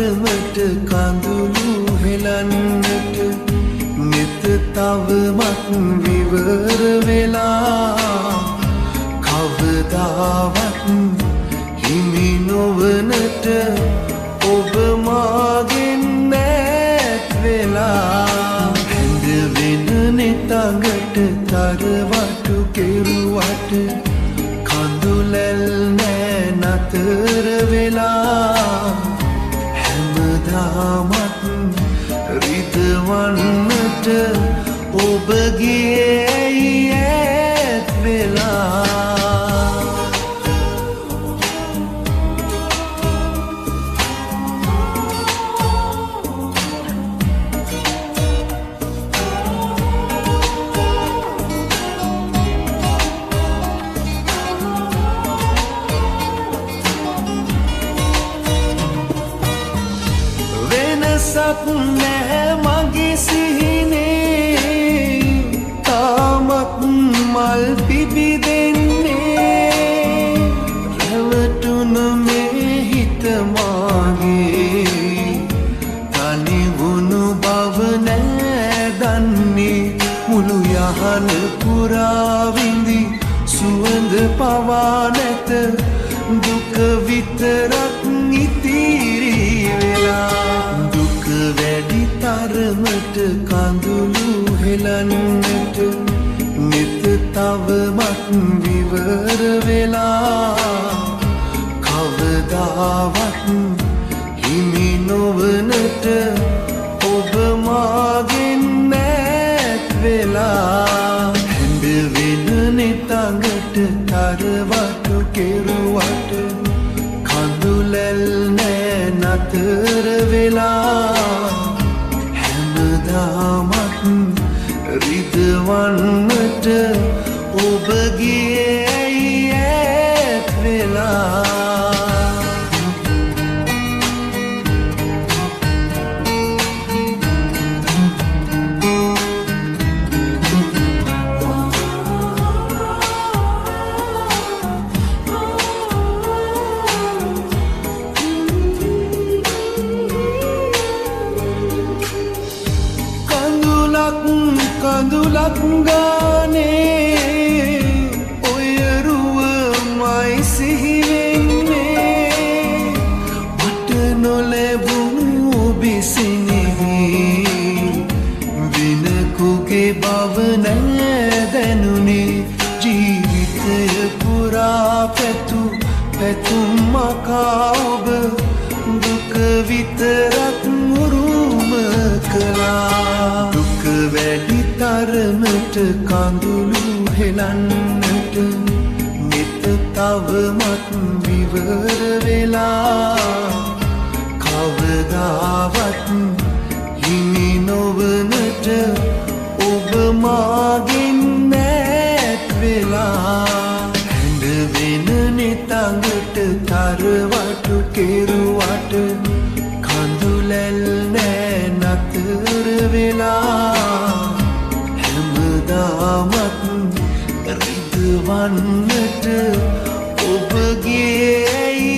තරමට කඳුළු හෙලන්නට නෙත තවමත් විවර වෙලා කවදාවත් හිමි නොවනට ඔබ මාගෙන් ඈත් වෙලා හැඳ වෙන නෙතඟට තරවටු කෙරුවට කඳුලැල් නෑ නතර වෙලා හැමදාමත් රිදවන්නට ඔබ ගියේ ඈත් වෙලා වෙනසක් නැහැ මගේ සිහිනේ තාමත් මල් පිබිදෙන්නේ රැවටුන මේ හිත මාගේ තනි වුණු බව නෑ දන්නේ මුළු යහන පුරා විඳි සුවඳ පවා නැත දුක විතරක් ඉතිරි වෙලා දුක වැඩි තරමට කඳුළු හෙලන්නට නෙත තවමත් විවර වෙලා කවදාවත් හිමි නොවනට ඔබ මාගෙන් ඈත් වෙලා හැඳ වෙන නෙතඟට තරවටු කෙරුවට කඳුලැල් නෑ නතර වෙලා හැමදාමත් රිදවන්නට ඔබ ගියේ ඈත් වෙලා කඳුලක් ගානේ ඔය රුවමයි සිහි වෙන්නේ මට නොලැබුණු ඔබිසිනෙහි වෙනකුගේ බව නෑ දැනුනේ ජීවිතය පුරා පැතුම් මකා ඔබ දුක විතරක් උරුම කළා දුක වැඩි තරමට කඳුළු හෙලන්නට නෙත තවමත් විවර වෙලා කවදාවත් හිමි නොවනට ඔබ මාගෙන් ඈත් වෙලා හැඳ වෙන නෙතඟට තරවටු කෙරුවට කඳුලැල් නෑ නතර වෙලා හැමදාමත් රිදවන්නට ඔබ ගියේ